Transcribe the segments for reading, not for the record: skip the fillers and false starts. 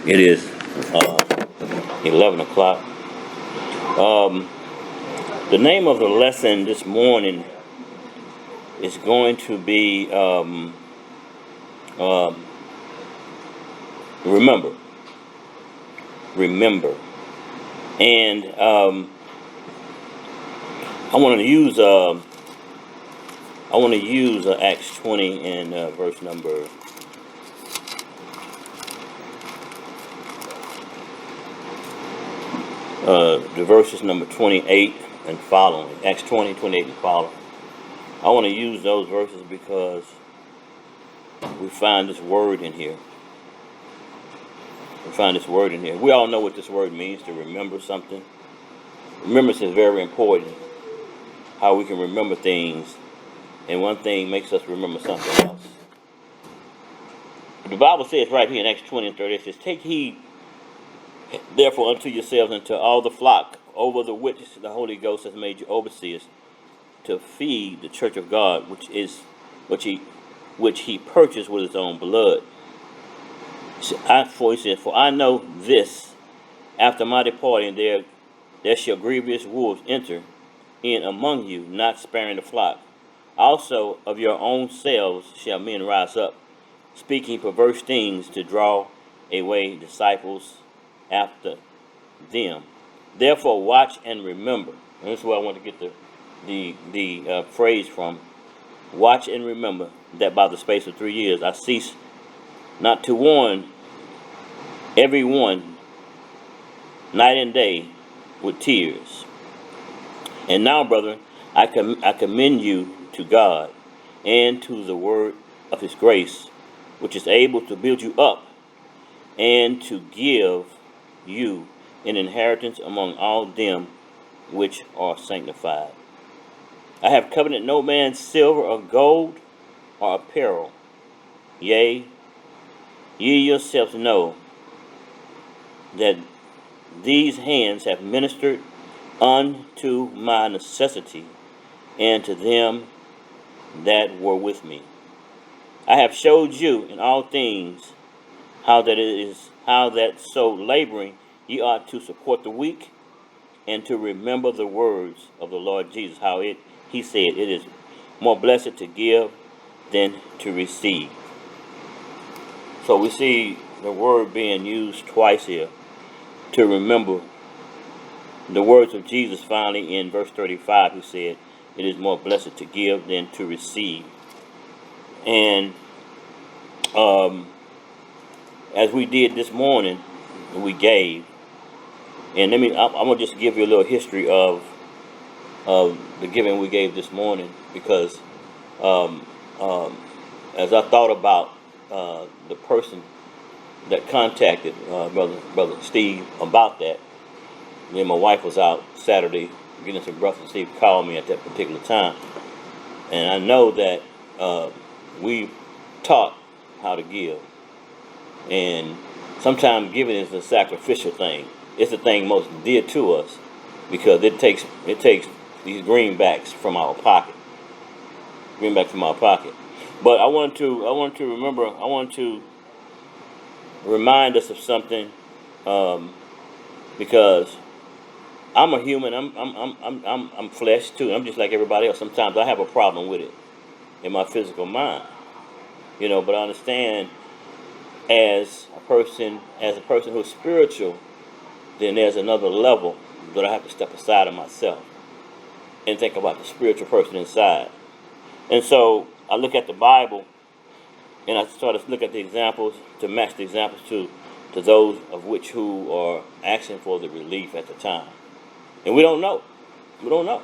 It is 11 o'clock. The name of the lesson this morning is going to be remember. Remember. And I want to use Acts 20 and verse number the verses number 28 and following. Acts 20, 28 and following. I want to use those verses because we find this word in here. We all know what this word means, to remember something. Remembrance is very important. How we can remember things, and one thing makes us remember something else. The Bible says right here in Acts 20 and 30, it says, "Take heed therefore unto yourselves and to all the flock over the which the Holy Ghost has made you overseers, to feed the church of God, which he purchased with his own blood. For he said, for I know this, after my departing there shall grievous wolves enter in among you, not sparing the flock. Also of your own selves shall men rise up, speaking perverse things to draw away disciples after them. Therefore watch and remember." And this is where I want to get the phrase from. Watch and remember that by the space of 3 years I cease not to warn every one night and day with tears. And now, brethren, I commend you to God and to the word of his grace, which is able to build you up and to give you an inheritance among all them which are sanctified. I have coveted no man's silver or gold or apparel. Yea, ye yourselves know that these hands have ministered unto my necessity and to them that were with me. I have showed you in all things how that so laboring ye ought to support the weak and to remember the words of the Lord Jesus, how he said, it is more blessed to give than to receive. So we see the word being used twice here, to remember the words of Jesus finally in verse 35, who said, it is more blessed to give than to receive. And as we did this morning, we gave. And I'm going to just give you a little history of the giving we gave this morning, because as I thought about the person that contacted Brother Steve about that, then my wife was out Saturday getting some Brother Steve called me at that particular time. And I know that we taught how to give. And sometimes giving is a sacrificial thing. It's the thing most dear to us, because it takes these greenbacks from our pocket. But I want to remind us of something, because I'm a human. I'm flesh too. I'm just like everybody else. Sometimes I have a problem with it in my physical mind, But I understand as a person who's spiritual, then there's another level that I have to step aside of myself and think about the spiritual person inside. And so I look at the Bible and I start to look at the examples to match the examples to those of which who are asking for the relief at the time. And we don't know. We don't know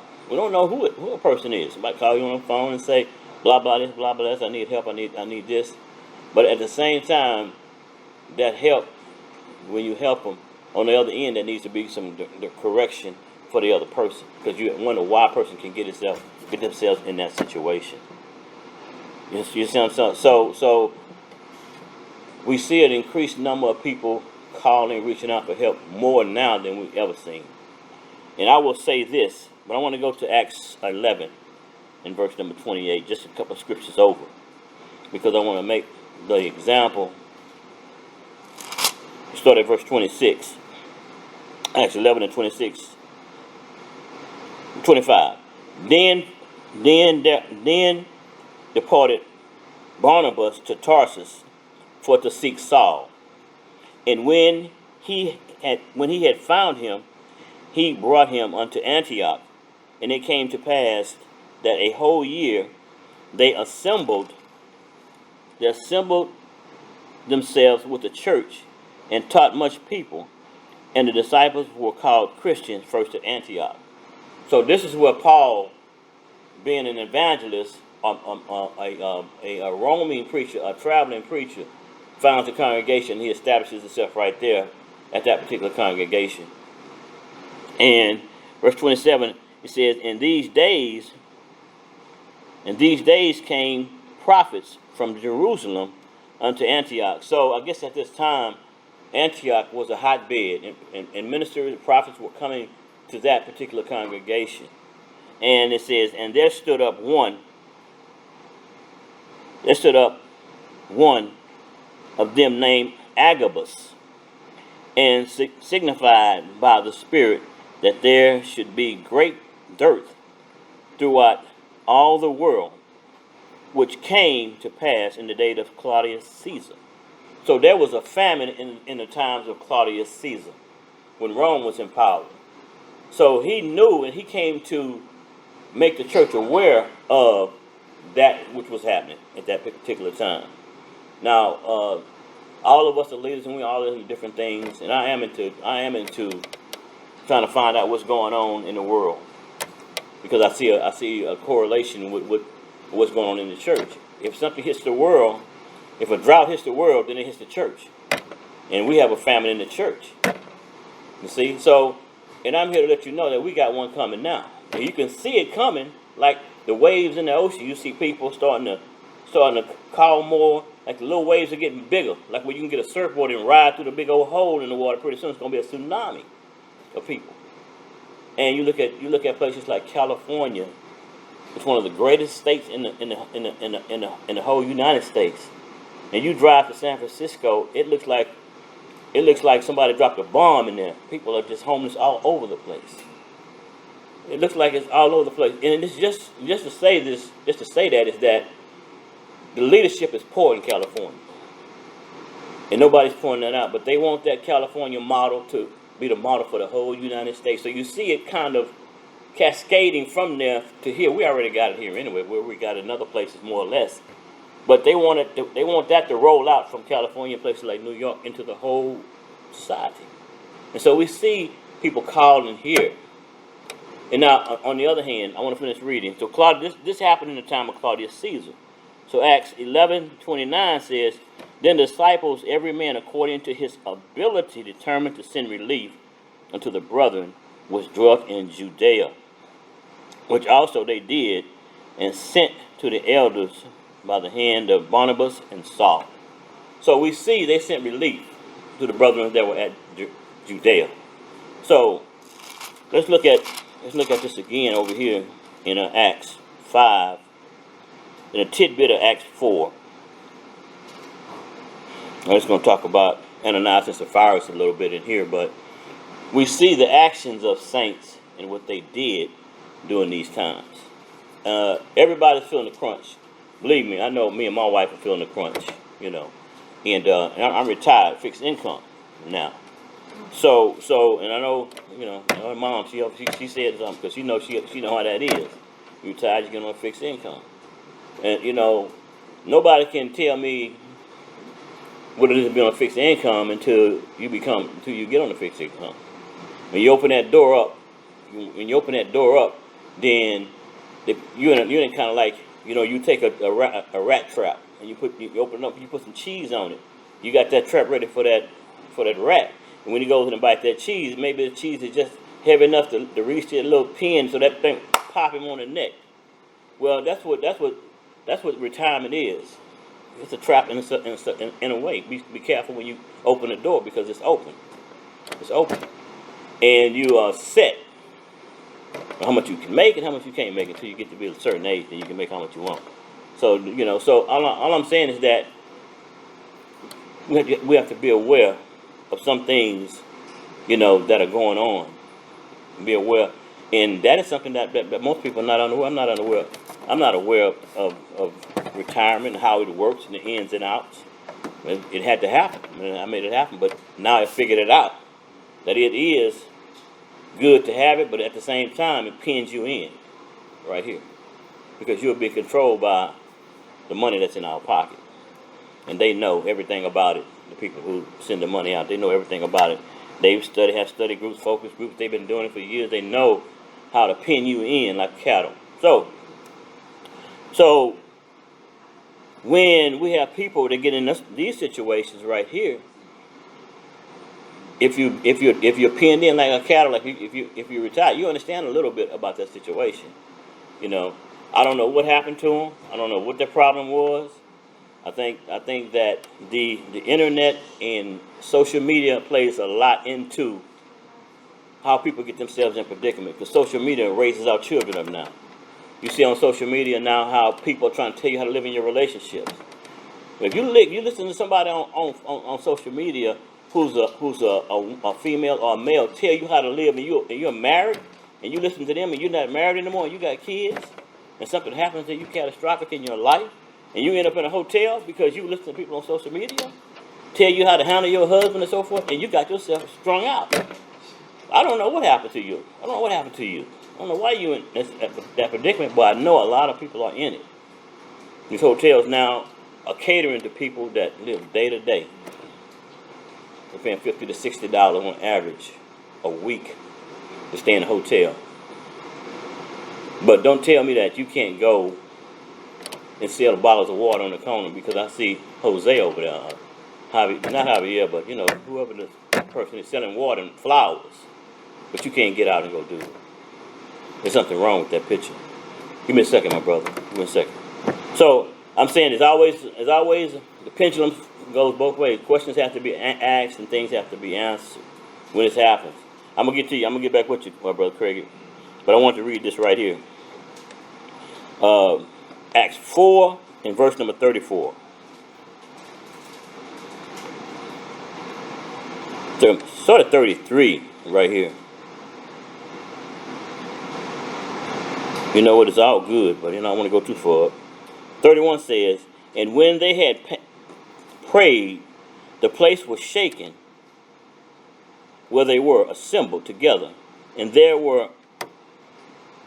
who a person is. Somebody call you on the phone and say, blah, blah, this, blah, blah, this, I need help, I need this. But at the same time, that help, when you help them, on the other end, there needs to be some the correction for the other person, because you wonder why a person can get themselves in that situation. You see what I'm saying? So we see an increased number of people calling, reaching out for help more now than we've ever seen. And I will say this, but I want to go to Acts 11 in verse number 28, just a couple of scriptures over, because I want to make the example Start at verse 26. Actually, 11 and 26. 25. Then departed Barnabas to Tarsus for to seek Saul. And when he had found him, he brought him unto Antioch. And it came to pass that a whole year they assembled themselves with the church and taught much people. And the disciples were called Christians first at Antioch. So this is where Paul, being an evangelist, a roaming preacher, a traveling preacher, founds a congregation. He establishes himself right there at that particular congregation. And verse 27, it says, In these days came prophets from Jerusalem unto Antioch. So I guess at this time, Antioch was a hotbed, and ministers and prophets were coming to that particular congregation. And it says, and there stood up one of them named Agabus, and signified by the Spirit that there should be great dearth throughout all the world, which came to pass in the day of Claudius Caesar. So there was a famine in the times of Claudius Caesar, when Rome was in power. So he knew, and he came to make the church aware of that which was happening at that particular time. Now, all of us are leaders, and we all into different things, and I am into trying to find out what's going on in the world, because I see a correlation with what's going on in the church. If something hits the world, if a drought hits the world, then it hits the church, and we have a famine in the church. You see, so, and I'm here to let you know that we got one coming now, and you can see it coming like the waves in the ocean. You see people starting to call more. Like the little waves are getting bigger. Like where you can get a surfboard and ride through the big old hole in the water. Pretty soon it's going to be a tsunami of people. And you look at places like California. It's one of the greatest states in the whole United States. And you drive to San Francisco, it looks like somebody dropped a bomb in there. People are just homeless all over the place. It looks like it's all over the place. And it's just to say that is that the leadership is poor in California. And nobody's pointing that out, but they want that California model to be the model for the whole United States. So you see it kind of cascading from there to here. We already got it here anyway, where we got it in other places more or less. But they want that to roll out from California, places like New York, into the whole society. And so we see people calling here. And now, on the other hand, I want to finish reading. So this happened in the time of Claudius Caesar. So Acts 11:29 says, Then the disciples, every man according to his ability, determined to send relief unto the brethren which dwelt in Judea, which also they did, and sent to the elders by the hand of Barnabas and Saul. So we see they sent relief to the brethren that were at Judea. So let's look at this again over here in Acts 5. In a tidbit of Acts 4. I'm just going to talk about Ananias and Sapphira a little bit in here, but we see the actions of saints and what they did during these times. Everybody's feeling the crunch. Believe me, I know me and my wife are feeling the crunch, and I'm retired, fixed income now. So, and I know, my mom, she said something, because she know how that is. You're retired, you get on fixed income. And, nobody can tell me what it is to be on a fixed income until you get on a fixed income. When you open that door up, then you're in kind of like, you take a rat trap and you open it up, you put some cheese on it. You got that trap ready for that rat. And when he goes in and bite that cheese, maybe the cheese is just heavy enough to reach that little pin so that thing pop him on the neck. Well, that's what retirement is. It's a trap in a way. Be careful when you open the door, because it's open. It's open. And you are set on how much you can make and how much you can't make until you get to be a certain age, then you can make how much you want. So, so all I'm saying is that we have to be aware of some things, that are going on. Be aware, and that is something that most people are not unaware. I'm not unaware. I'm not aware of retirement and how it works and the ins and outs. It had to happen. I made it happen, but now I figured it out that it is good to have it, but at the same time, it pins you in right here because you'll be controlled by the money that's in our pocket, and they know everything about it. The people who send the money out, they know everything about it. Have study groups, focus groups. They've been doing it for years. They know how to pin you in like cattle. So when we have people that get in these situations right here, if you're pinned in like a cattle, like if you retire, you understand a little bit about that situation. I don't know what happened to them. I don't know what their problem was. I think that the internet and social media plays a lot into how people get themselves in predicament, because social media raises our children up now. You see on social media now how people are trying to tell you how to live in your relationships. If you listen to somebody on social media who's a female or a male tell you how to live, and you're married, and you listen to them, and you're not married anymore, and you got kids, and something happens to you catastrophic in your life, and you end up in a hotel because you listen to people on social media tell you how to handle your husband and so forth, and you got yourself strung out. I don't know what happened to you. I don't know why you're in that predicament, but I know a lot of people are in it. These hotels now are catering to people that live day to day. They're paying $50 to $60 on average a week to stay in a hotel. But don't tell me that you can't go and sell bottles of water on the corner, because I see Jose over there, not Javier, but whoever the person is selling water and flowers, but you can't get out and go do it. There's something wrong with that picture. Give me a second, my brother. Give me a second. So I'm saying, as always, the pendulum goes both ways. Questions have to be asked and things have to be answered when this happens. I'm gonna get to you. I'm gonna get back with you, my brother Craig. But I want to read this right here. Acts 4 and verse number 34. Sort of 33 right here. It's all good, but I don't want to go too far. 31 says, and when they had prayed, the place was shaken where they were assembled together, and they were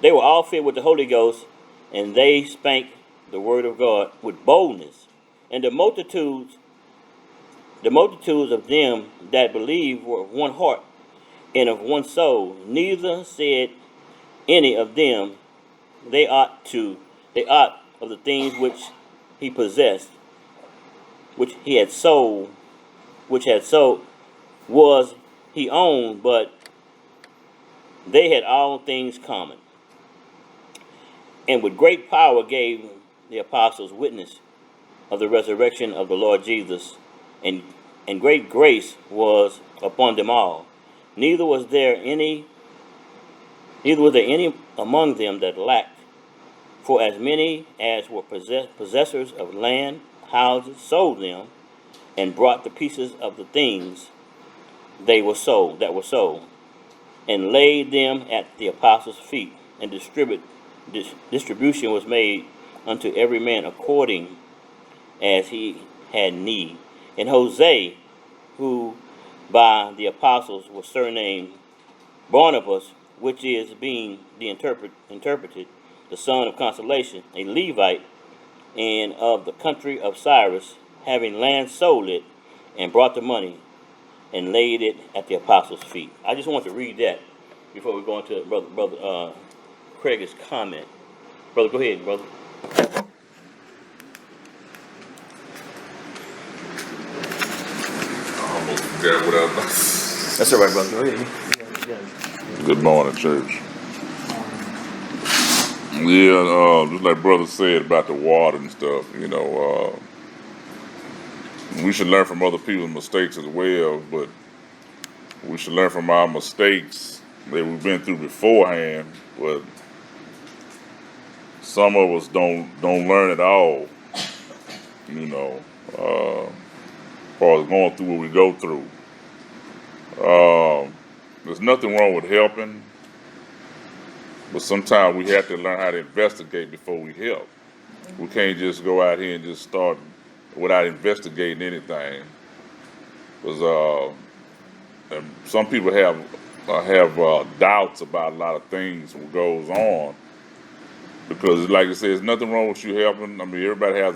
all filled with the Holy Ghost, and they spake the word of God with boldness. And the multitudes of them that believed were of one heart and of one soul. Neither said any of them they ought of the things which he possessed, which had sold, was he owned, but they had all things common. And with great power gave the apostles witness of the resurrection of the Lord Jesus, and great grace was upon them all. Neither was there any among them that lacked. For as many as were possessors of land, houses, sold them, and brought the pieces of the things that were sold, and laid them at the apostles' feet, and distribution was made unto every man according as he had need. And Jose, who by the apostles was surnamed Barnabas, which is being the interpreted, the son of consolation, a Levite, and of the country of Cyrus, having land sold it, and brought the money, and laid it at the apostles' feet. I just want to read that before we go into brother Craig's comment. Brother, go ahead, brother. I almost forgot what I was. That's all right, brother. Go ahead. Good morning, church. Yeah, just like brother said about the water and stuff, we should learn from other people's mistakes as well, but we should learn from our mistakes that we've been through beforehand, but some of us don't learn at all, as far as going through what we go through. There's nothing wrong with helping, but sometimes we have to learn how to investigate before we help. We can't just go out here and just start without investigating anything. Because some people have doubts about a lot of things what goes on. Because, like I said, there's nothing wrong with you helping. I mean, everybody has,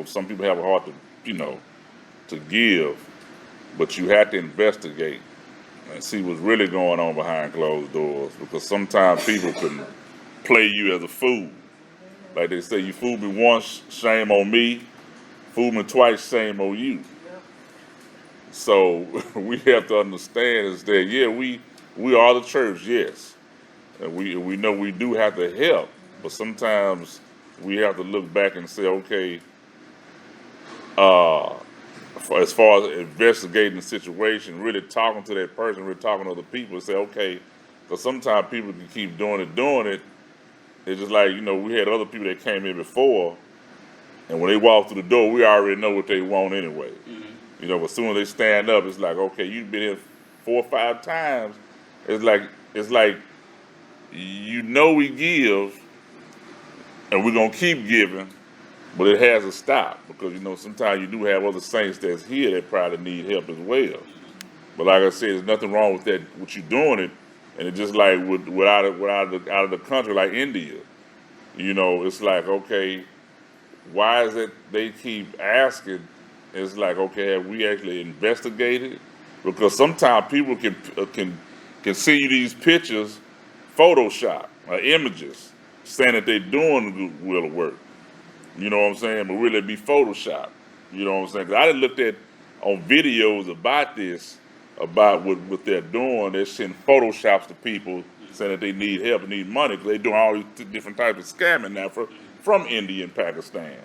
some people have a heart to give, but you have to investigate and see what's really going on behind closed doors. Because sometimes people can play you as a fool. Like they say, you fooled me once, shame on me. Fooled me twice, shame on you. So we have to understand is that, yeah, we are the church, yes. And we know we do have to help, but sometimes we have to look back and say, okay, as far as investigating the situation, really talking to that person, really talking to other people, and say, okay, because sometimes people can keep doing it. It's just like, we had other people that came in before, and when they walk through the door, we already know what they want anyway. Mm-hmm. But as soon as they stand up, it's like, okay, you've been here 4 or 5 times. It's like we give, and we're gonna keep giving, but it has to stop because sometimes you do have other saints that's here that probably need help as well. But like I said, there's nothing wrong with that. What you doing it, and it's just like out of the country like India. It's like, okay, why is it they keep asking? It's like, okay, have we actually investigated? Because sometimes people can see these pictures, Photoshop or images, saying that they're doing the will of work. You know what I'm saying? But really be Photoshop. You know what I'm saying? 'Cause I done looked at on videos about this, about what they're doing. They're sending Photoshops to people saying that they need help and need money because they're doing all these different types of scamming now from India and Pakistan.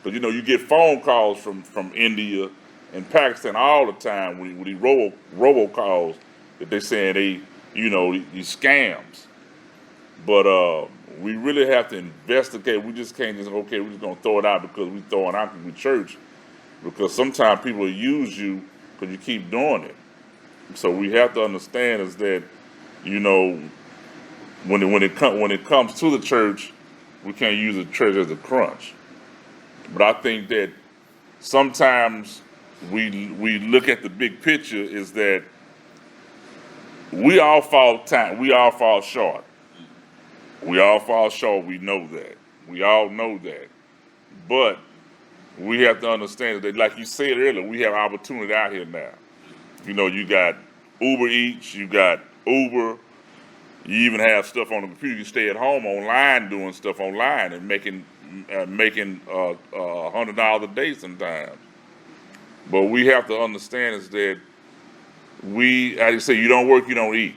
Because you get phone calls from India and Pakistan all the time with these robocalls that they're saying these scams. But we really have to investigate. We just can't just, okay, we're just going to throw it out because we throwing out because we church. Because sometimes people use you because you keep doing it. So we have to understand is that, when it comes to the church, we can't use the church as a crunch. But I think that sometimes we look at the big picture is that we all fall short. We all fall short. We know that. We all know that. But we have to understand that, like you said earlier, we have opportunity out here now. You got Uber Eats, you got Uber. You even have stuff on the computer. You stay at home online doing stuff online and making $100 a day sometimes. But we have to understand is that as you say, you don't work, you don't eat.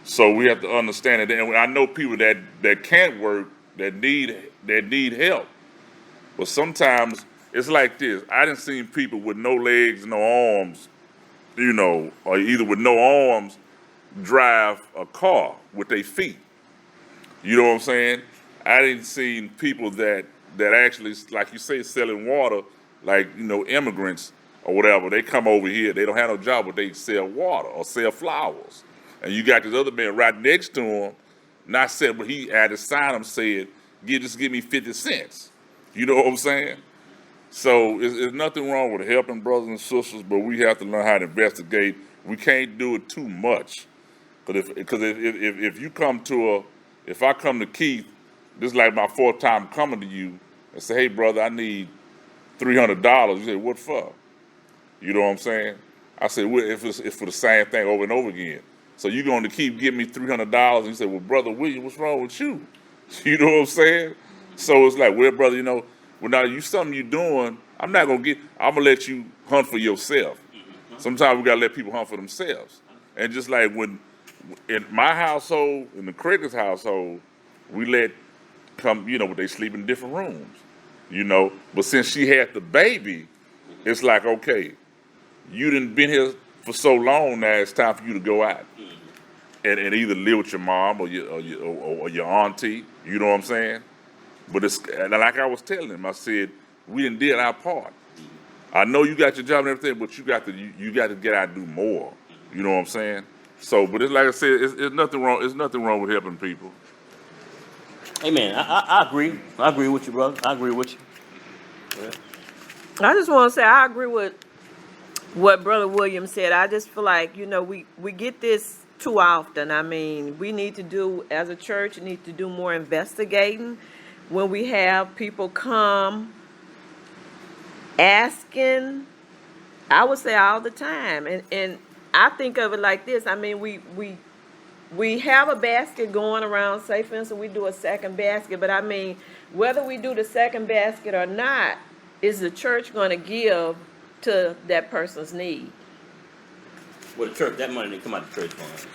So we have to understand it. And I know people that can't work, that need help. But sometimes it's like this. I done seen people with no legs, no arms, or either with no arms drive a car with their feet. You know what I'm saying? I didn't see people that actually, like you say, selling water, like, immigrants or whatever. They come over here, they don't have no job, but they sell water or sell flowers. And you got this other man right next to him, not said, but he had a sign him said, just give me 50 cents. You know what I'm saying? So there's nothing wrong with helping brothers and sisters, but we have to learn how to investigate. We can't do it too much. Because if you come if I come to Keith, this is like my 4th time coming to you and say, hey, brother, I need $300. You say, what for? You know what I'm saying? I said, well, if it's for the same thing over and over again. So you're going to keep giving me $300. And you say, well, Brother William, what's wrong with you? You know what I'm saying? So it's like, well, brother, well, now you something you're doing, I'm going to let you hunt for yourself. Sometimes we got to let people hunt for themselves. And just like when in my household, in the Cricket's household, we let but they sleep in different rooms, But since she had the baby, it's like, okay, you done been here for so long now, it's time for you to go out and either live with your mom or your auntie, you know what I'm saying? But and like I was telling him, I said, we done did our part. I know you got your job and everything, but you got to get out and do more. You know what I'm saying? So, but it's like I said, it's nothing wrong. It's nothing wrong with helping people. Amen. I agree. I agree with you, brother. I agree with you. Yeah. I just want to say I agree with what Brother William said. I just feel like, we get this too often. I mean, we need to do, as a church, need to do more investigating when we have people come asking, I would say all the time. And I think of it like this. I mean, we have a basket going around, say for instance, we do a second basket, but I mean, whether we do the second basket or not, is the church going to give to that person's need? Well, the church, that money didn't come out the church fund.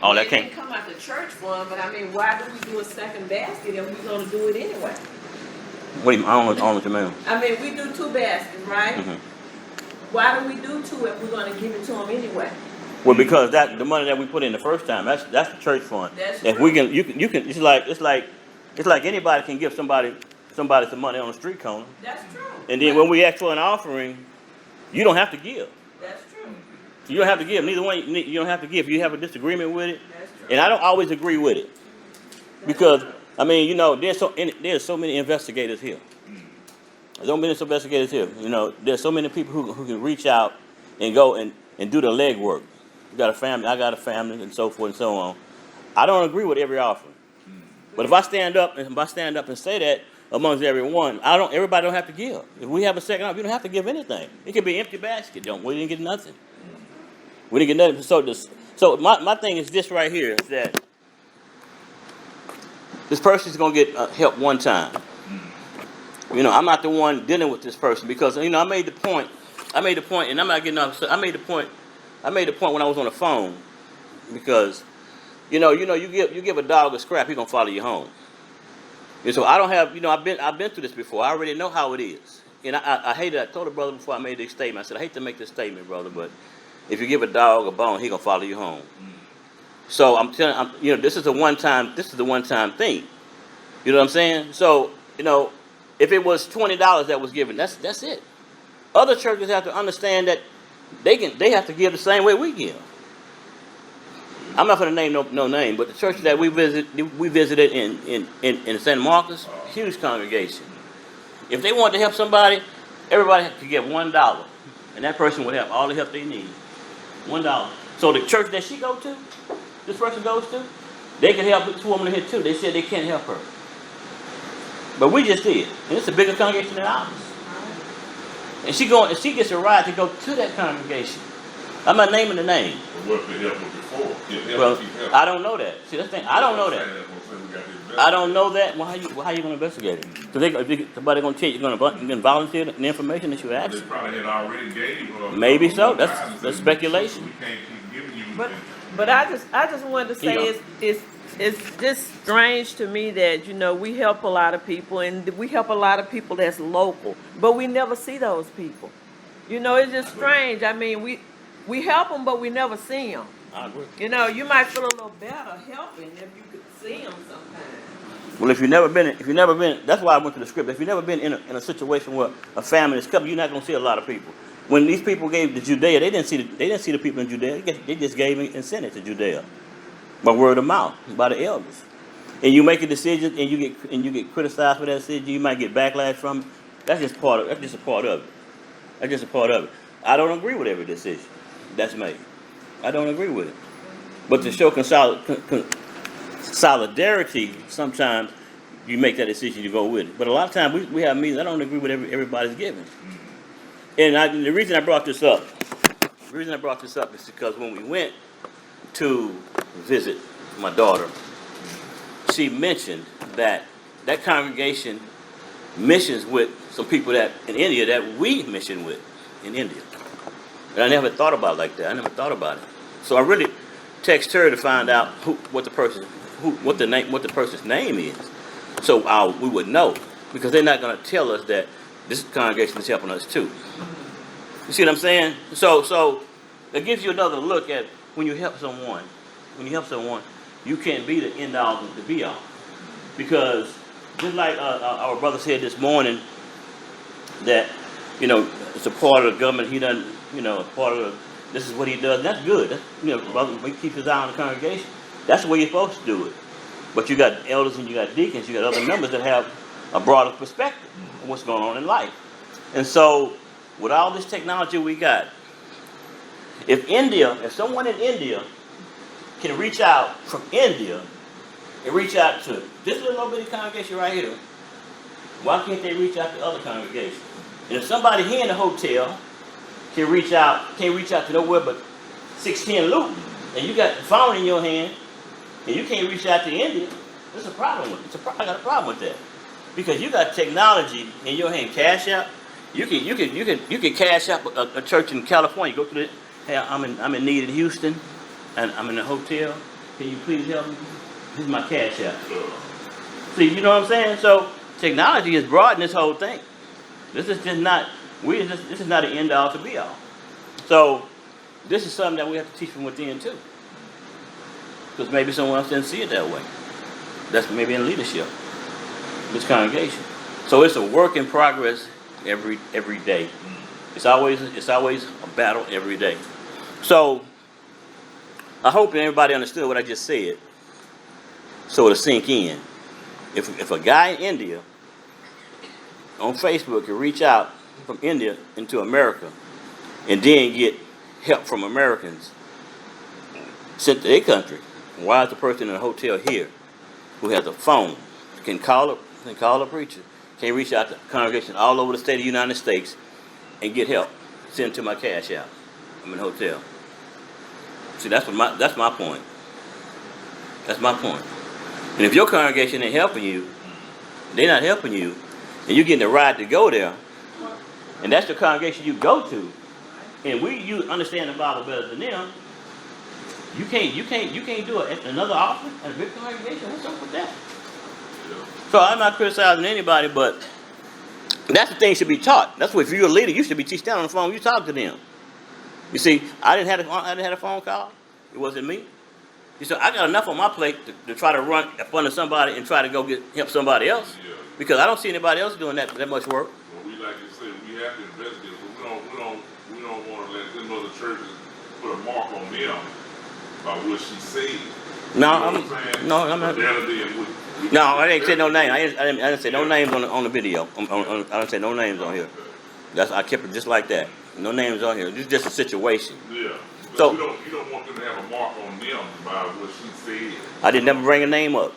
Oh, that It can't. didn't come out the church fund, but I mean, why do we do a second basket if we're going to do it anyway? What do you, I don't know what you mean. I mean, we do 2 baskets, right? Mm-hmm. Why do we do 2 if we're going to give it to them anyway? Well, because the money that we put in the first time, that's the church fund. That's if true. we can, you can. It's like anybody can give somebody some money on the street corner. That's true. And then when we ask for an offering, you don't have to give. That's true. You don't have to give. Neither one. You don't have to give. You have a disagreement with it, That's true. and I don't always agree with it because I mean, there's so many investigators here. There's so many investigators here. There's so many people who can reach out and go and do the legwork. You got a family. I got a family, and so forth and so on. I don't agree with every offering, but if I stand up and say that amongst everyone, everybody don't have to give. If we have a second offering, you don't have to give anything. It could be an empty basket. We didn't get nothing. We didn't get nothing. So my thing is this right here is that this person's gonna get help one time. I'm not the one dealing with this person because I made the point, and I'm not getting upset. I made the point when I was on the phone because you give a dog a scrap, he's gonna follow you home. And so I don't have, I've been through this before. I already know how it is. And I hate it. I told the brother before I made this statement. I said I hate to make this statement, brother, but if you give a dog a bone, he gonna follow you home. So I'm telling this is a one time thing. You know what I'm saying? So if it was $20 that was given, that's it. Other churches have to understand that they have to give the same way we give. I'm not going to name no name, but the church that we visited in San Marcos, huge congregation. If they wanted to help somebody, everybody could give $1, and that person would have all the help they need. $1. So the church that this person goes to, they can help the 2 women here too. They said they can't help her, but we just did, and it's a bigger congregation than ours. And she gets a ride to go to that congregation. I'm not naming the name. What if they helped her before? Well, I don't know that. See, that's the thing. I don't know that. I don't know that. Well, how you going to investigate it? Because somebody going to tell you, you're going to volunteer the information that you asked. They probably had already gave. Maybe so. That's speculation. So we can't keep giving you. But I just wanted to say it's just strange to me that we help a lot of people and we help a lot of people that's local, but we never see those people. It's just strange. I mean, we help them, but we never see them. I agree. You might feel a little better helping if you could see them sometimes. Well, if you've never been, that's why I went to the script. If you've never been in a situation where a family is coming, you're not going to see a lot of people. When these people gave to Judea, they didn't see the people in Judea. They just gave it and sent it to Judea by word of mouth by the elders. And you make a decision, and you get criticized for that decision. You might get backlash from it. That's just a part of it. I don't agree with every decision that's made. I don't agree with it. But to show solidarity, sometimes you make that decision, you go with it. But a lot of times we have meetings, I don't agree with everybody's giving. And the reason I brought this up is because when we went to visit my daughter, she mentioned that congregation missions with some people that in India that we mission with in India. And I never thought about it like that. I never thought about it. So I really text her to find out what the person's name is. So we would know, because they're not going to tell us that this congregation is helping us too. You see what I'm saying? So it gives you another look at when you help someone. When you help someone, you can't be the end all the be all. Because just like our brother said this morning, that it's a part of the government. He doesn't, part of This is what he does. That's good. That's, brother, he keeps his eye on the congregation. That's the way you're supposed to do it. But you got elders and you got deacons, you got other members that have a broader perspective of what's going on in life. And so, with all this technology we got, if someone in India can reach out from India and reach out to this little bitty congregation right here, why can't they reach out to other congregations? And if somebody here in the hotel can't reach out to nowhere but 610 Luton, and you got the phone in your hand, and you can't reach out to India, there's a problem with it. I got a problem with that. Because you got technology in your hand, cash out. You can cash out a church in California. Go to the, hey, I'm in need in Houston, and I'm in a hotel. Can you please help me? This is my cash out. See, you know what I'm saying? So technology has broadened this whole thing. This is just not this is not an end all to be all. So this is something that we have to teach from within too. Because maybe someone else didn't see it that way. That's maybe in leadership, this congregation. So it's a work in progress every day. It's always a battle every day. So I hope everybody understood what I just said, so it'll sink in. If a guy in India on Facebook can reach out from India into America and then get help from Americans sent to their country, why is the person in a hotel here who has a phone can call a preacher, can reach out to congregations all over the state of the United States and get help? Send to my cash out. I'm in a hotel. See, that's my point. That's my point. And if your congregation ain't helping you, they're not helping you, and you're getting a ride to go there, and that's the congregation you go to, and you understand the Bible better than them, you can't do another offering at a big congregation. What's up with that? So I'm not criticizing anybody, but that's the thing should be taught. That's what if you're a leader, you should be teaching down on the phone. You talk to them. You see, I didn't have a phone call. It wasn't me. You see, I got enough on my plate to try to run up under somebody and try to go help somebody else. Yeah. Because I don't see anybody else doing that much work. Well, we like you said, we have to investigate, but we don't want to let them other churches put a mark on them by what she said. No, I'm not. No, I didn't say no name. I didn't say no names on the video. I didn't say no names on here. I kept it just like that. No names on here. This is just a situation. Yeah. But So you don't want them to have a mark on them by what she said. I didn't never bring a name up.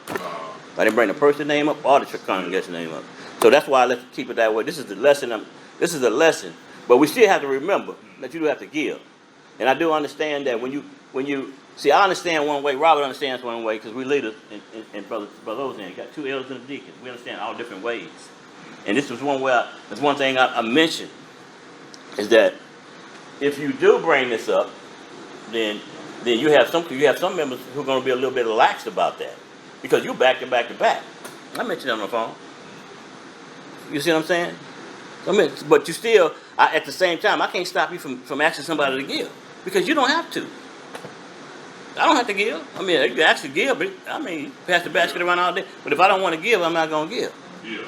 I didn't bring the person's name up or the congregation name up. So that's why let's keep it that way. This is the lesson. This is a lesson. But we still have to remember that you do have to give. And I do understand that when you see, I understand one way. Robert understands one way because we leaders and brother Ozan got two elders and a deacon. We understand all different ways. And this was one way. That's one thing I mentioned is that if you do bring this up, then you have some members who are going to be a little bit relaxed about that because you back to back to back. I mentioned it on the phone. You see what I'm saying? But you still, at the same time, I can't stop you from asking somebody to give because you don't have to. I don't have to give. I mean, you can actually give, but pass the basket around all day. But if I don't want to give, I'm not going to give. Yeah.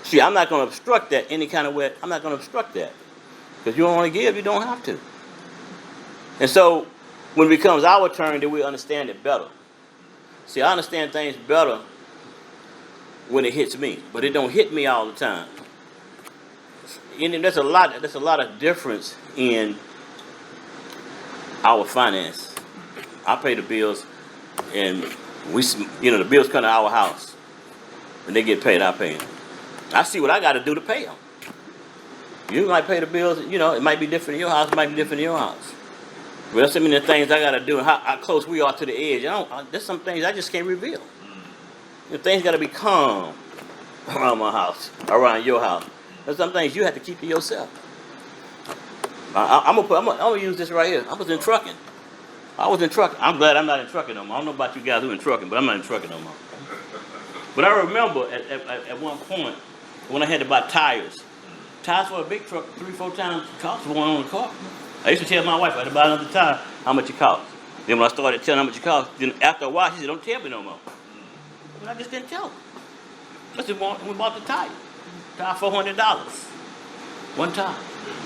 See, I'm not going to obstruct that any kind of way. I'm not going to obstruct that. Because you don't want to give, you don't have to. And so, when it becomes our turn, then we understand it better. See, I understand things better when it hits me. But it don't hit me all the time. And there's a lot of difference in our finance. I pay the bills, and the bills come to our house. When they get paid, I pay them. I see what I got to do to pay them. You might pay the bills, it might be different in your house, it might be different in your house. But there's so many things I got to do and how close we are to the edge. There's some things I just can't reveal. Things got to be calm around my house, around your house. There's some things you have to keep to yourself. I'm gonna use this right here. I was in trucking. I'm glad I'm not in trucking no more. I don't know about you guys who in trucking, but I'm not in trucking no more. But I remember at one point when I had to buy tires. Tires for a big truck 3-4 times cost one on the car. I used to tell my wife I had to buy another tire how much it cost. Then when I started telling her how much it cost, then after a while she said, "Don't tell me no more." But I just didn't tell her. We bought the tire. $400. One tire.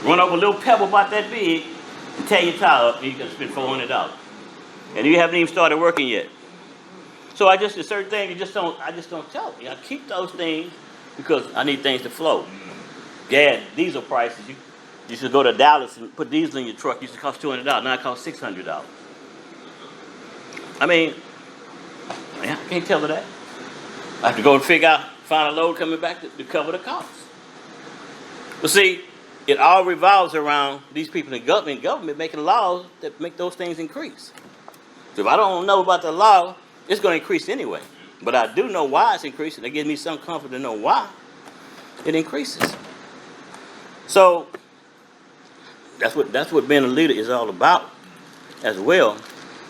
Run over a little pebble about that big and tear your tire up, and you can spend $400. And you haven't even started working yet. So there's certain things I just don't tell you. I keep those things because I need things to flow. Gas, diesel prices. You should go to Dallas and put diesel in your truck. It used to cost $200. Now it costs $600. I mean, I can't tell her that. I have to go and find a load coming back to cover the cost. But see, it all revolves around these people in government making laws that make those things increase. So if I don't know about the law, it's going to increase anyway. But I do know why it's increasing. It gives me some comfort to know why it increases. So that's what being a leader is all about as well.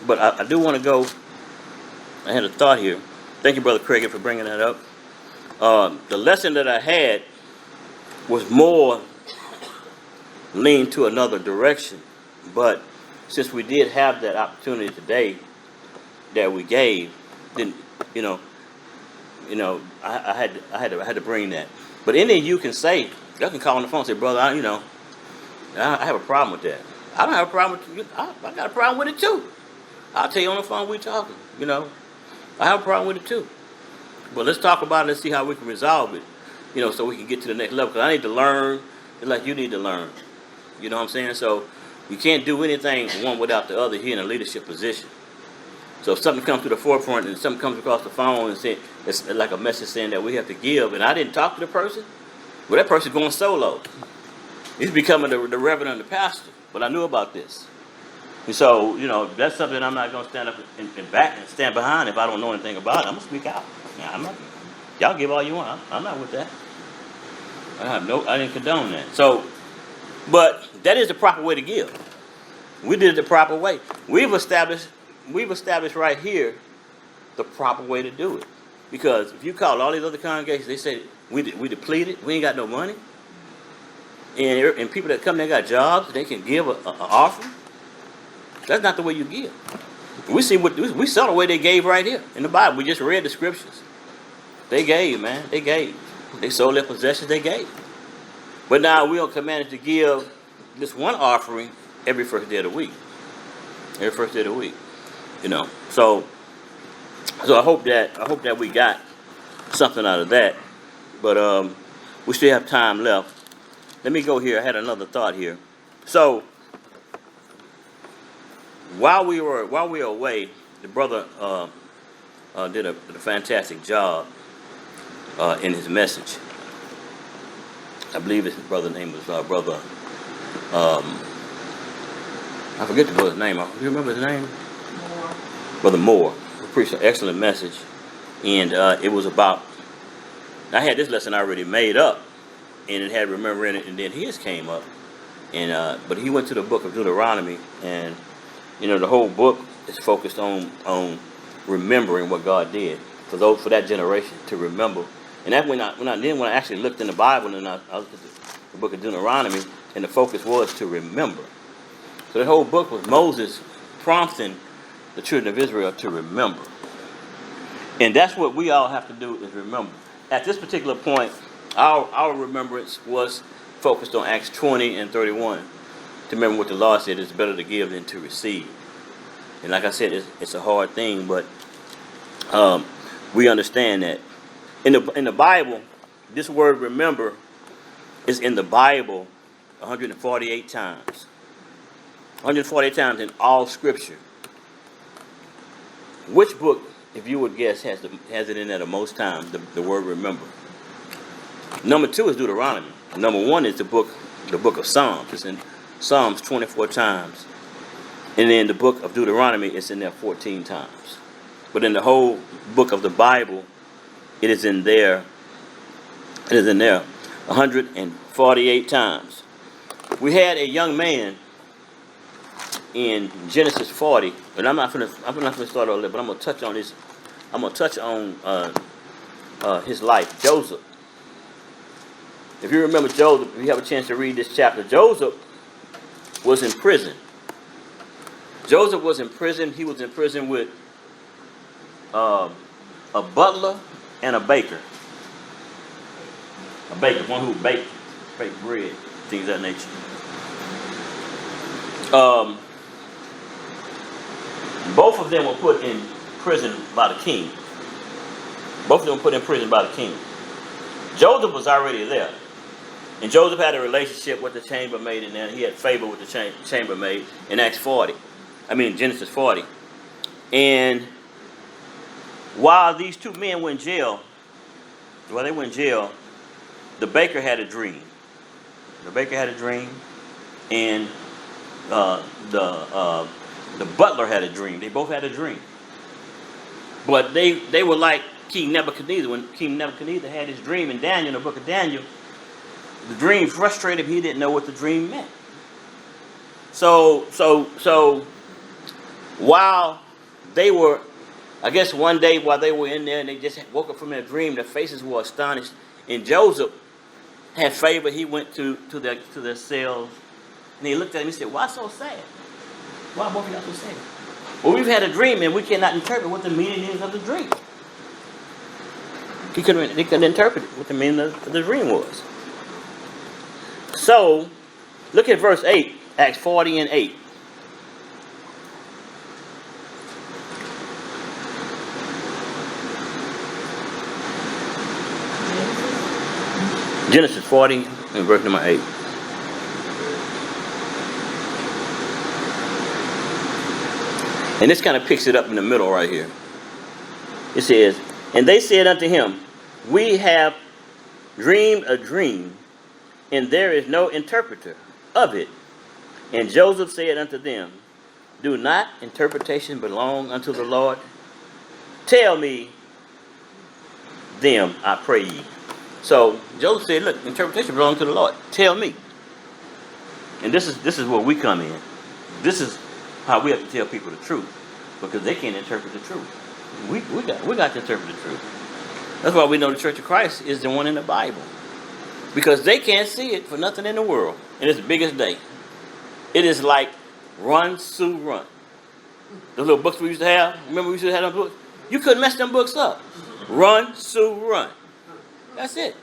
But I do want to go. I had a thought here. Thank you, Brother Craig, for bringing that up. The lesson that I had was more leaned to another direction. But since we did have that opportunity today that we gave, then I had to bring that. But any of you can say, y'all can call on the phone and say, brother, I have a problem with that. I don't have a problem with you. I got a problem with it too. I'll tell you on the phone we talking. I have a problem with it too. But let's talk about it. Let's see how we can resolve it. So we can get to the next level. Because I need to learn, just like you need to learn. You know what I'm saying? So you can't do anything one without the other here in a leadership position. So if something comes to the forefront and something comes across the phone and say it's like a message saying that we have to give, and I didn't talk to the person, well, that person's going solo. He's becoming the reverend and the pastor. But I knew about this. And so, that's something I'm not going to stand up and back and stand behind if I don't know anything about it. I'm going to speak out. Y'all give all you want. I'm not with that. I didn't condone that. So, but that is the proper way to give. We did it the proper way. We've established right here the proper way to do it. Because if you call all these other congregations, they say we depleted, we ain't got no money. And people that come there got jobs, they can give an offering. That's not the way you give. We saw the way they gave right here in the Bible. We just read the scriptures. They gave, man. They gave. They sold their possessions. They gave. But now we are commanded to give this one offering every first day of the week. Every first day of the week. So I hope that we got something out of that. But we still have time left. Let me go here. I had another thought here. So while we were away, the brother did a fantastic job in his message. I believe his brother's name was brother. I forget the brother's name. Do you remember his name? Moore. Brother Moore. He preached an excellent message, and it was about. I had this lesson already made up, and it had remember in it, and then his came up, and but he went to the book of Deuteronomy, and the whole book is focused on remembering what God did for that generation to remember. And that when I actually looked in the Bible and I looked at the book of Deuteronomy, and the focus was to remember. So the whole book was Moses prompting the children of Israel to remember. And that's what we all have to do is remember. At this particular point, our remembrance was focused on Acts 20 and 31. To remember what the Lord said, it's better to give than to receive. And like I said, it's a hard thing, but we understand that. In the Bible, this word remember is in the Bible 148 times. 148 times in all Scripture. Which book, if you would guess, has it in there the most times, the word remember? Number 2 is Deuteronomy. Number 1 is the book of Psalms. It's in Psalms 24 times. And then the book of Deuteronomy is in there 14 times. But in the whole book of the Bible, it is in there 148 times. We had a young man in Genesis 40, and I'm not going to start all that, but I'm going to touch on this. I'm going to touch on his life, Joseph. If you remember Joseph, if you have a chance to read this chapter, Joseph was in prison. Joseph was in prison. He was in prison with a butler and a baker. A baker, one who baked bread. things of that nature. Both of them were put in prison by the king. Both of them were put in prison by the king. Joseph was already there. And Joseph had a relationship with the chambermaid, and then he had favor with the chambermaid in Genesis 40. And while these two men were in jail, the baker had a dream. And the butler had a dream. They both had a dream. But they were like King Nebuchadnezzar. When King Nebuchadnezzar had his dream in Daniel, in the book of Daniel, the dream frustrated him. He didn't know what the dream meant. So while they were, I guess one day while they were in there and they just woke up from their dream, their faces were astonished. And Joseph had favor. He went to their cells and he looked at him and he said, "Why so sad? Why both of y'all so sad? Well, we've had a dream and we cannot interpret what the meaning is of the dream." They couldn't interpret what the meaning of the dream was. So, look at verse 8, Acts 40 and 8. Genesis 40 and verse number 8. And this kind of picks it up in the middle right here. It says, "And they said unto him, We have dreamed a dream, and there is no interpreter of it. And Joseph said unto them, Do not interpretation belong unto the Lord? Tell me them, I pray ye." So Joseph said, "Look, interpretation belongs to the Lord. Tell me." And this is where we come in. This is how we have to tell people the truth, because they can't interpret the truth. We got to interpret the truth. That's why we know the Church of Christ is the one in the Bible, because they can't see it for nothing in the world. And it's the biggest day. It is like run, Sue, run. The little books we used to have. Remember we used to have them books? You couldn't mess them books up. Run, Sue, run. That's it.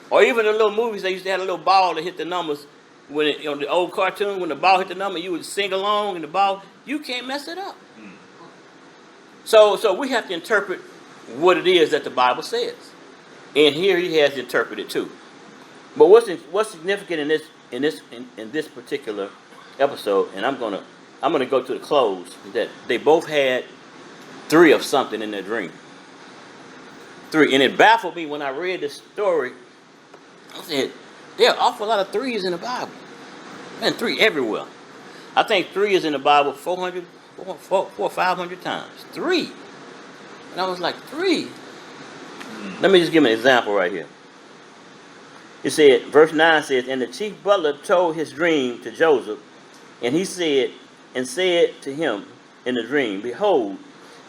Or even the little movies, they used to have a little ball to hit the numbers. When the old cartoon, when the ball hit the number, you would sing along, and the ball, you can't mess it up. So we have to interpret what it is that the Bible says, and here he has interpreted too. But what's significant in this particular episode, and I'm gonna go to the close, that they both had 3 of something in their dream. 3, and it baffled me when I read this story. I said, there are an awful lot of 3s in the Bible. Man, 3 everywhere. I think 3 is in the Bible 400 or 500 times. 3. And I was like, 3? Let me just give an example right here. It said, verse 9 says, "And the chief butler told his dream to Joseph, and he said to him in the dream, Behold,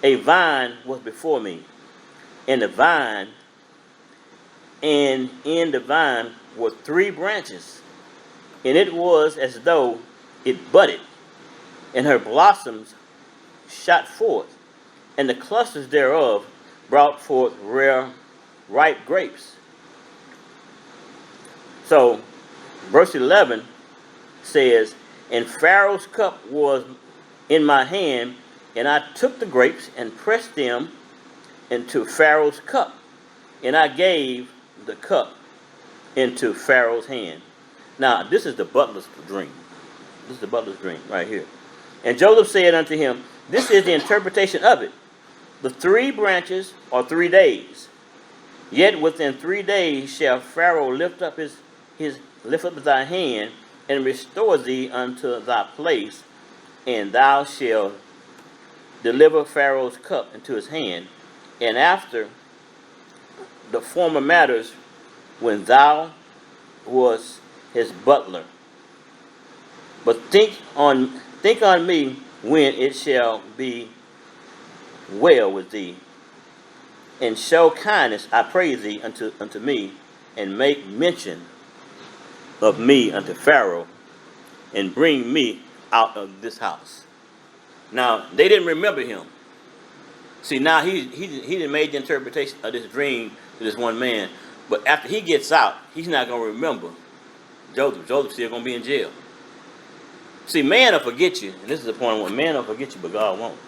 a vine was before me, and in the vine were 3 branches, and it was as though it budded, and her blossoms shot forth, and the clusters thereof brought forth rare, ripe grapes." So, verse 11 says, "And Pharaoh's cup was in my hand, and I took the grapes and pressed them into Pharaoh's cup, and I gave the cup into Pharaoh's hand." Now, this is the butler's dream. This is the butler's dream right here. "And Joseph said unto him, This is the interpretation of it. The 3 branches are 3 days. Yet within 3 days shall Pharaoh lift up thy hand and restore thee unto thy place, and thou shalt deliver Pharaoh's cup into his hand. And after the former matters, when thou wast his butler. But think on me when it shall be well with thee, and show kindness, I pray thee, unto me, and make mention of me unto Pharaoh, and bring me out of this house." Now, they didn't remember him. See, now he didn't made the interpretation of this dream to this one man, but after he gets out, he's not going to remember Joseph still gonna be in jail. See, man will forget you, and this is the point where man will forget you, but God won't.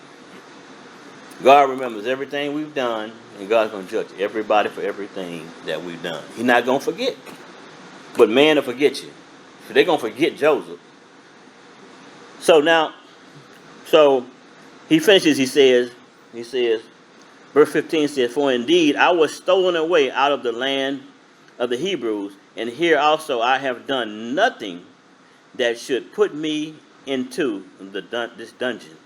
God remembers everything we've done, and God's gonna judge everybody for everything that we've done. He's not gonna forget, but man will forget you. So they're gonna forget Joseph. So he finishes. He says, verse 15 says, "For indeed I was stolen away out of the land of the Hebrews, and here also I have done nothing that should put me into this dungeon."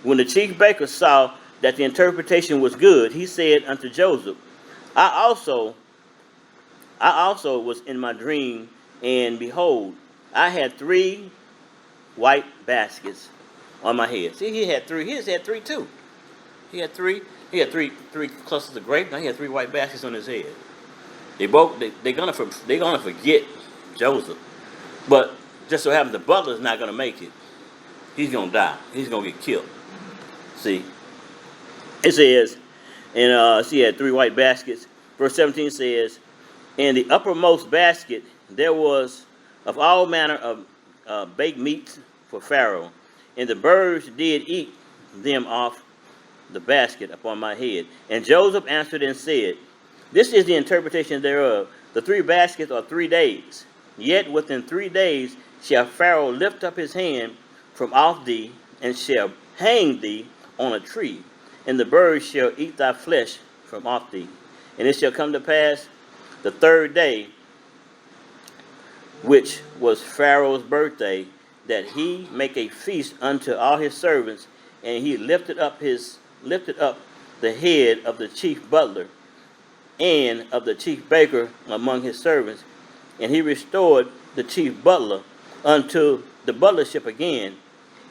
When the chief baker saw that the interpretation was good, he said unto Joseph, I also was in my dream, and behold, I had 3 white baskets on my head. See, he had 3. He just had 3 too. He had three clusters of grapes. Now he had 3 white baskets on his head. They're gonna forget Joseph, but just so happens the butler's not gonna make it. He's gonna die. He's gonna get killed. See, it says, and she had 3 white baskets. Verse 17 says, "In the uppermost basket there was of all manner of baked meats for Pharaoh, and the birds did eat them off the basket upon my head. And Joseph answered and said, This is the interpretation thereof. The 3 baskets are 3 days. Yet within 3 days shall Pharaoh lift up his hand from off thee, and shall hang thee on a tree, and the birds shall eat thy flesh from off thee. And it shall come to pass the 3rd day, which was Pharaoh's birthday, that he make a feast unto all his servants, and he lifted up the head of the chief butler and of the chief baker among his servants, and he restored the chief butler unto the butlership again,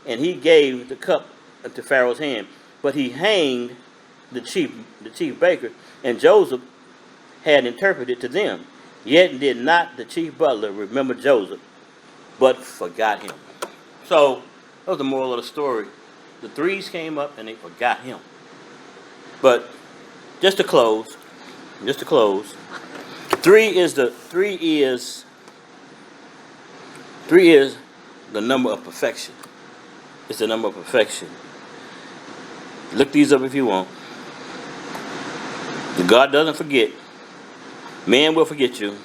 and he gave the cup into Pharaoh's hand. But he hanged the chief baker, and Joseph had interpreted to them. Yet did not the chief butler remember Joseph, but forgot him." So that was the moral of the story. The 3s came up and they forgot him. But just to close, 3 is the number of perfection. It's the number of perfection. Look these up if you want. God doesn't forget. Man will forget you.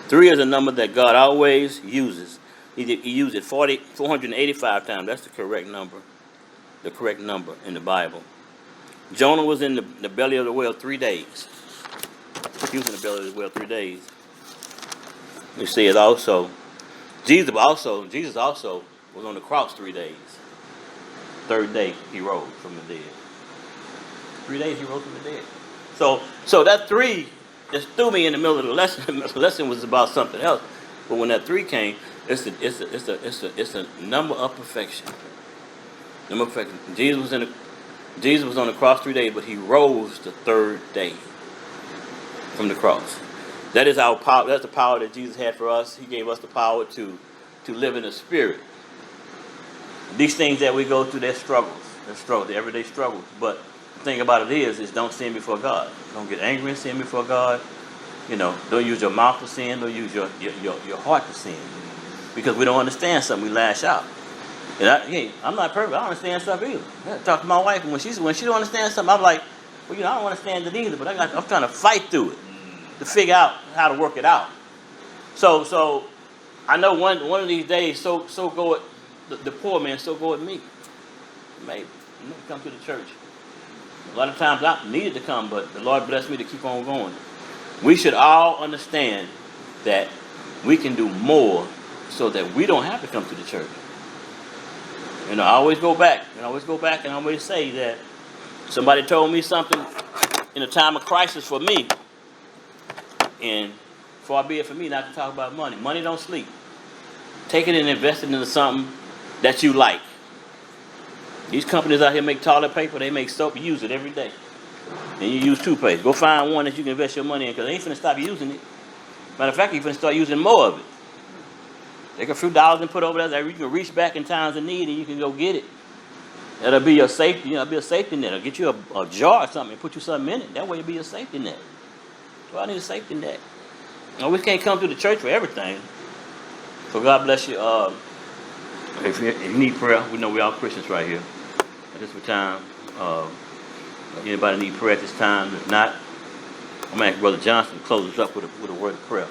3 is a number that God always uses. He used it 485 times. That's the correct number. The correct number in the Bible. Jonah was in the belly of the whale 3 days. He was in the belly of the whale 3 days. We see it also. Jesus also was on the cross 3 days. 3rd day he rose from the dead. 3 days he rose from the dead. So that 3 just threw me in the middle of the lesson. The lesson was about something else. But when that 3 came, it's a number of perfection. Number of perfection. Jesus was on the cross 3 days, but he rose the 3rd day from the cross. That is our power. That's the power that Jesus had for us. He gave us the power to live in the Spirit. These things that we go through, they're struggles. They're everyday struggles. But the thing about it is don't sin before God. Don't get angry and sin before God. Don't use your mouth to sin. Don't use your heart to sin. Because we don't understand something, we lash out. And I'm not perfect. I don't understand stuff either. I talk to my wife, and when she don't understand something, I'm like, well, I don't understand it either. But I'm trying to fight through it to figure out how to work it out. So I know one of these days, so go it the poor man, so go at me. Maybe come to the church. A lot of times I needed to come, but the Lord blessed me to keep on going. We should all understand that we can do more so that we don't have to come to the church. I always go back and I always say that somebody told me something in a time of crisis for me, and far be it for me not to talk about money. Money don't sleep. Take it and invest it into something that you like. These companies out here make toilet paper, they make soap, you use it every day. And you use toothpaste. Go find one that you can invest your money in, because they ain't finna stop using it. Matter of fact, you're finna start using more of it. Take a few dollars and put over there, you can reach back in times of need and you can go get it. That'll be your safety, be a safety net. Or get you a jar or something and put you something in it. That way it'll be a safety net. So I need a safety net. We can't come to the church for everything. So God bless you. If you need prayer, we know we're all Christians right here. At this time, anybody need prayer at this time? If not, I'm going to ask Brother Johnson to close us up with a word of prayer.